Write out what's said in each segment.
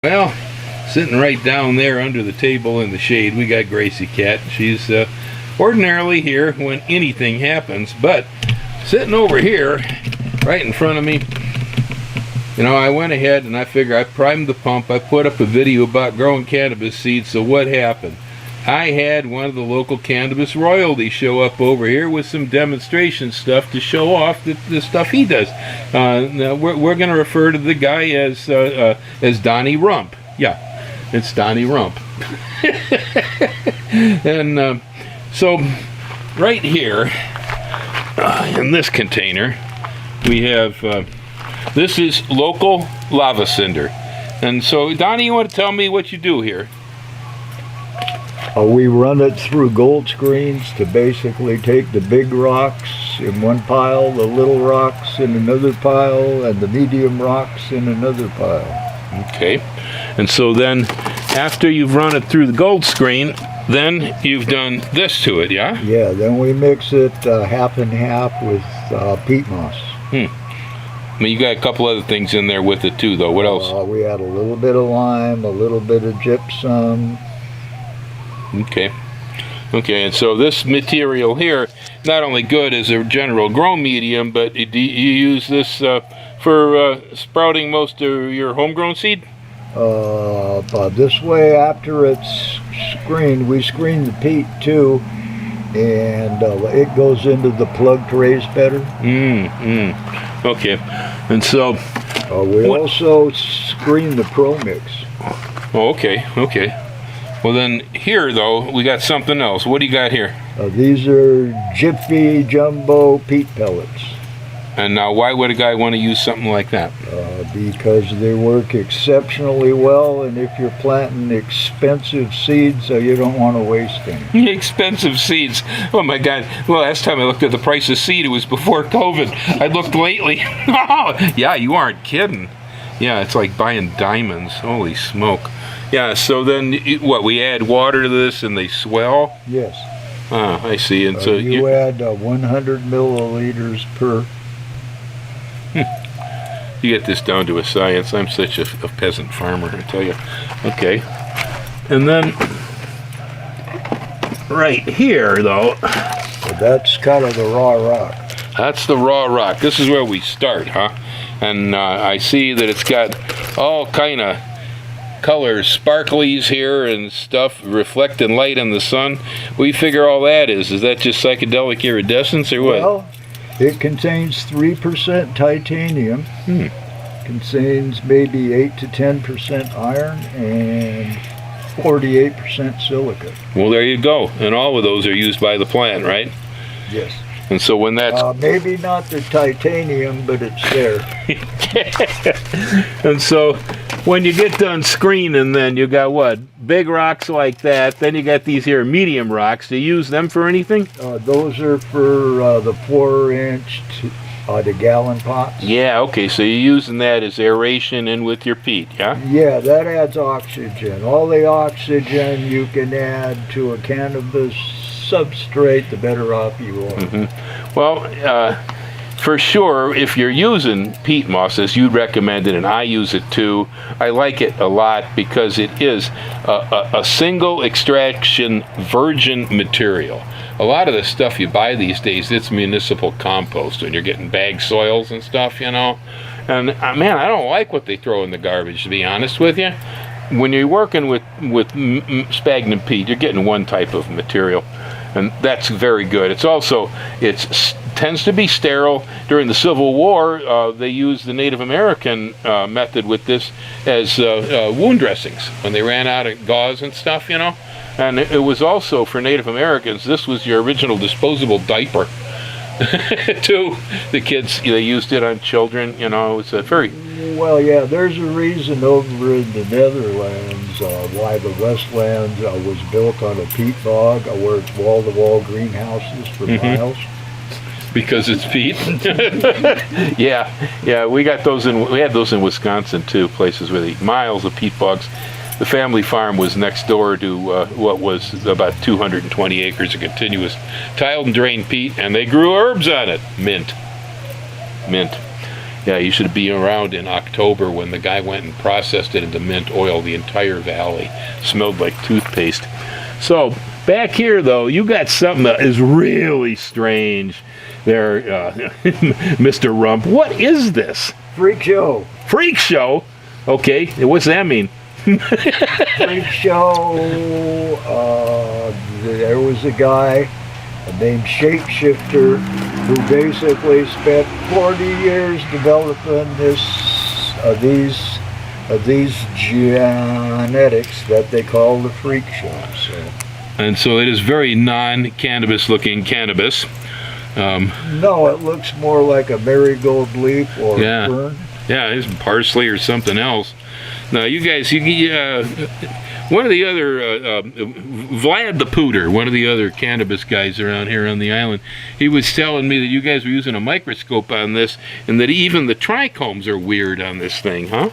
Well, sitting right down there under the table in the shade, we got Gracie Cat. She's ordinarily here when anything happens, but sitting over here, right in front of me, you know, I went ahead and I figured I primed the pump. I put up a video about growing cannabis seeds. So what happened? I had one of the local cannabis royalties show up over here with some demonstration stuff to show off the stuff he does. Now we're going to refer to the guy as Donny Rump. Yeah, it's Donny Rump. And so right here in this container we have this is local lava cinder. And so Donny, you want to tell me what you do here? We run it through gold screens to basically take the big rocks in one pile, the little rocks in another pile, and the medium rocks in another pile. Okay. And so then after you've run it through the gold screen, then you've done this to it, yeah? Yeah, then we mix it half and half with peat moss. I mean, you got a couple other things in there with it too, though. What else? We add a little bit of lime, a little bit of gypsum. Okay. Okay, and so this material here, not only good as a general grow medium, but you use this for sprouting most of your homegrown seed? This way, after it's screened, we screen the peat too, and it goes into the plug trays better. Okay, and so... we also screen the Pro Mix. Oh, okay, okay. Well then, here though, we got something else. What do you got here? These are Jiffy Jumbo peat pellets. And now, why would a guy want to use something like that? Because they work exceptionally well, and if you're planting expensive seeds, you don't want to waste any. Expensive seeds. Oh my God. Well, last time I looked at the price of seed, it was before COVID. I looked lately. Oh, yeah, you aren't kidding. Yeah, it's like buying diamonds. Holy smoke. Yeah, so then, what, we add water to this and they swell? Yes. Ah, I see. And so you add 100 milliliters per. You get this down to a science. I'm such a peasant farmer, I tell you. Okay. And then, right here, though. So that's kind of the raw rock. That's the raw rock. This is where we start, huh? And I see that it's got all kind of colors, sparklies here and stuff, reflecting light in the sun. What do you figure all that is? Is that just psychedelic iridescence or what? Well, it contains 3% titanium. Contains maybe 8 to 10% iron and 48% silica. Well, there you go. And all of those are used by the plant, right? Yes. And so when that's... maybe not the titanium, but it's there. And so when you get done screening, then you got what? Big rocks like that. Then you got these here medium rocks. Do you use them for anything? Those are for the 4-inch to gallon pots. Yeah, okay. So you're using that as aeration in with your peat, yeah? Yeah, that adds oxygen. All the oxygen you can add to a cannabis substrate, the better off you are. Well, for sure, if you're using peat moss, as you recommended, and I use it too, I like it a lot because it is a single extraction virgin material. A lot of the stuff you buy these days, it's municipal compost, and you're getting bag soils and stuff, you know. And man, I don't like what they throw in the garbage, to be honest with you. When you're working with sphagnum peat, you're getting one type of material, and that's very good. It's also, tends to be sterile. During the Civil War, they used the Native American method with this as wound dressings when they ran out of gauze and stuff, you know. And it was also, for Native Americans, this was your original disposable diaper. Too, the kids, they used it on children, you know. It's a very... Well, yeah, there's a reason over in the Netherlands why the Westlands was built on a peat bog, where it's wall-to-wall greenhouses for miles. Because it's peat. yeah, we had those in Wisconsin too, places where the miles of peat bogs. The family farm was next door to what was about 220 acres of continuous tiled and drained peat, and they grew herbs on it. Mint. Yeah, you should be around in October when the guy went and processed it into mint oil. The entire valley smelled like toothpaste. So back here, though, you got something that is really strange there, Mr. Rump. What is this? Freak show. Freak show? Okay, what's that mean? Freak show. There was a guy named Shapeshifter who basically spent 40 years developing these genetics that they call the freak shows. And so it is very non-cannabis looking cannabis. No, it looks more like a marigold leaf or a fern. Yeah, it's parsley or something else. Now, you guys, one of the other, Vlad the Pooter, one of the other cannabis guys around here on the island, he was telling me that you guys were using a microscope on this, and that even the trichomes are weird on this thing, huh?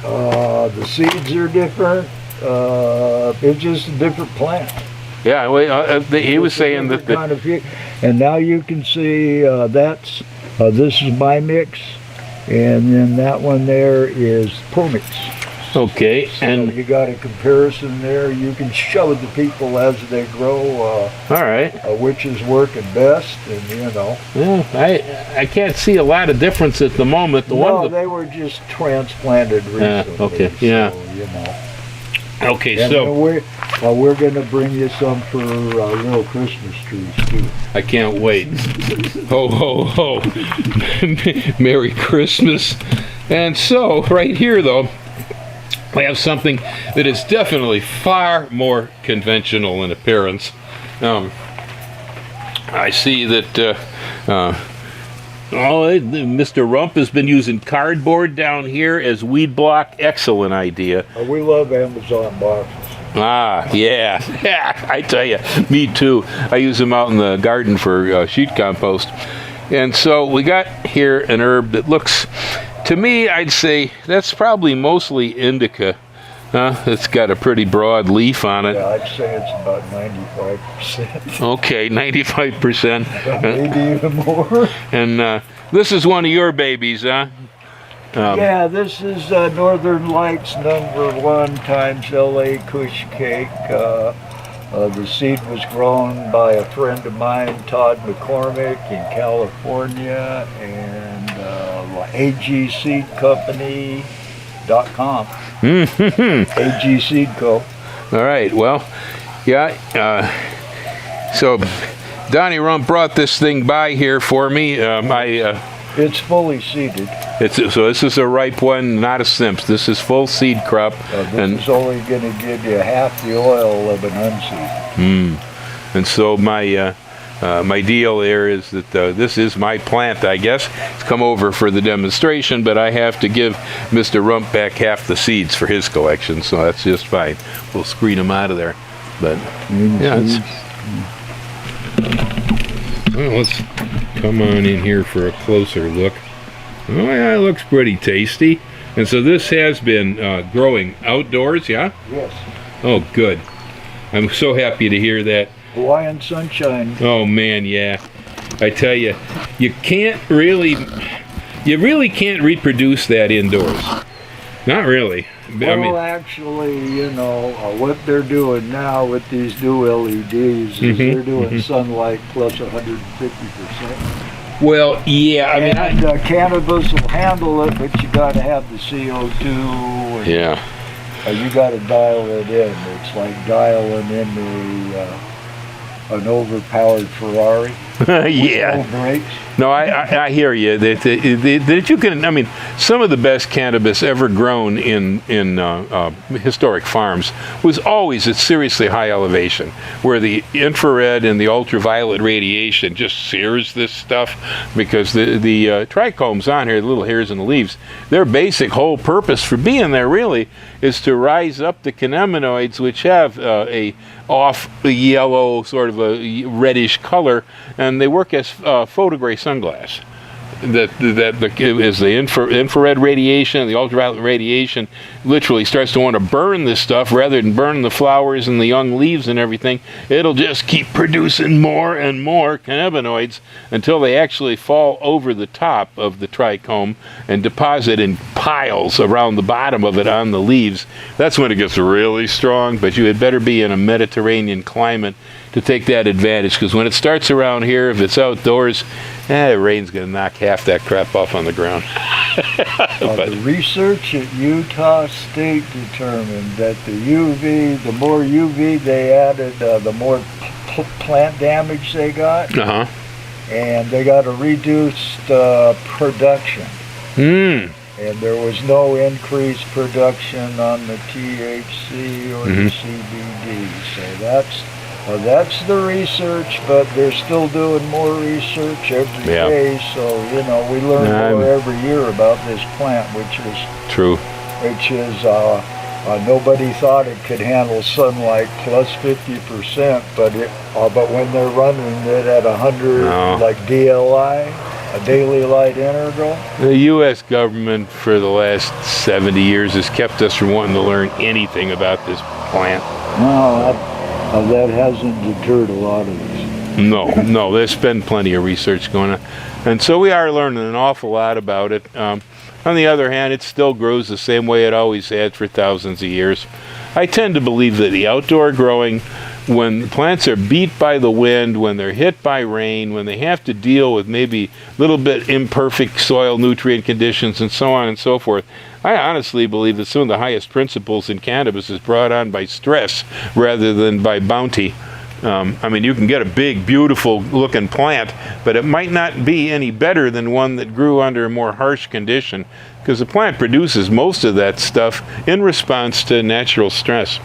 The seeds are different. It's just a different plant. Yeah, well, he was saying that kind of, and now you can see this is my mix, and then that one there is Promix. Okay, so and you got a comparison there. You can show the people as they grow. All right. Which is working best, and you know. Yeah, I can't see a lot of difference at the moment. They were just transplanted recently. Okay. Yeah. So, you know. Okay, and so we're going to bring you some for little Christmas trees too. I can't wait. Ho ho ho! Merry Christmas! And so right here, though, we have something that is definitely far more conventional in appearance. I see that Mr. Rump has been using cardboard down here as weed block. Excellent idea. We love Amazon boxes. Ah, yeah. I tell you, me too. I use them out in the garden for sheet compost. And so we got here an herb that looks, to me, I'd say that's probably mostly indica. It's got a pretty broad leaf on it. Yeah, I'd say it's about 95%. Okay, 95%. Maybe even more. And this is one of your babies, huh? Yeah, this is Northern Lights #1 times LA Kush Cake. The seed was grown by a friend of mine, Todd McCormick, in California, and AG Seed Company.com. AG Seed Co. All right, well, yeah. So Donny Rump brought this thing by here for me. It's fully seeded. So this is a ripe one, not a Simps. This is full seed crop. This is only going to give you half the oil of an unseed. And so my deal there is that this is my plant, I guess. It's come over for the demonstration, but I have to give Mr. Rump back half the seeds for his collection, so that's just fine. We'll screen him out of there. But yeah, well, let's come on in here for a closer look. Oh yeah, it looks pretty tasty. And so this has been growing outdoors, yeah? Yes. Oh, good. I'm so happy to hear that. Hawaiian sunshine. Oh man, yeah. I tell you, you really can't reproduce that indoors. Not really. Well, actually, you know, what they're doing now with these new LEDs is they're doing sunlight plus 150%. Well, yeah, I mean, cannabis will handle it, but you got to have the CO2. And, yeah. You got to dial it in. It's like dialing in an overpowered Ferrari. Yeah. No brakes. No, I hear you. That you can. I mean, some of the best cannabis ever grown in historic farms was always at seriously high elevation, where the infrared and the ultraviolet radiation just sears this stuff, because the trichomes on here, the little hairs in the leaves, their basic whole purpose for being there really is to rise up the cannabinoids, which have a off yellow, sort of a reddish color, and they work as photogray sunglass. is the infrared radiation, the ultraviolet radiation literally starts to want to burn this stuff rather than burn the flowers and the young leaves and everything. It'll just keep producing more and more cannabinoids until they actually fall over the top of the trichome and deposit in piles around the bottom of it on the leaves. That's when it gets really strong, but you had better be in a Mediterranean climate to take that advantage, because when it starts around here, if it's outdoors, rain's going to knock half that crap off on the ground. The research at Utah State determined that the more UV they added, the more plant damage they got, and they got a reduced production. And there was no increased production on the THC or the CBD. So that's the research, but they're still doing more research every day. So we learn more every year about this plant, which is true. Nobody thought it could handle sunlight plus 50%, but when they're running it at 100, like DLI, a daily light integral. The U.S. government for the last 70 years has kept us from wanting to learn anything about this plant. No, that hasn't deterred a lot of us. No, there's been plenty of research going on. And so we are learning an awful lot about it. On the other hand, it still grows the same way it always has for thousands of years. I tend to believe that the outdoor growing, when the plants are beat by the wind, when they're hit by rain, when they have to deal with maybe a little bit imperfect soil nutrient conditions and so on and so forth, I honestly believe that some of the highest principles in cannabis is brought on by stress rather than by bounty. You can get a big, beautiful looking plant, but it might not be any better than one that grew under a more harsh condition, because the plant produces most of that stuff in response to natural stress.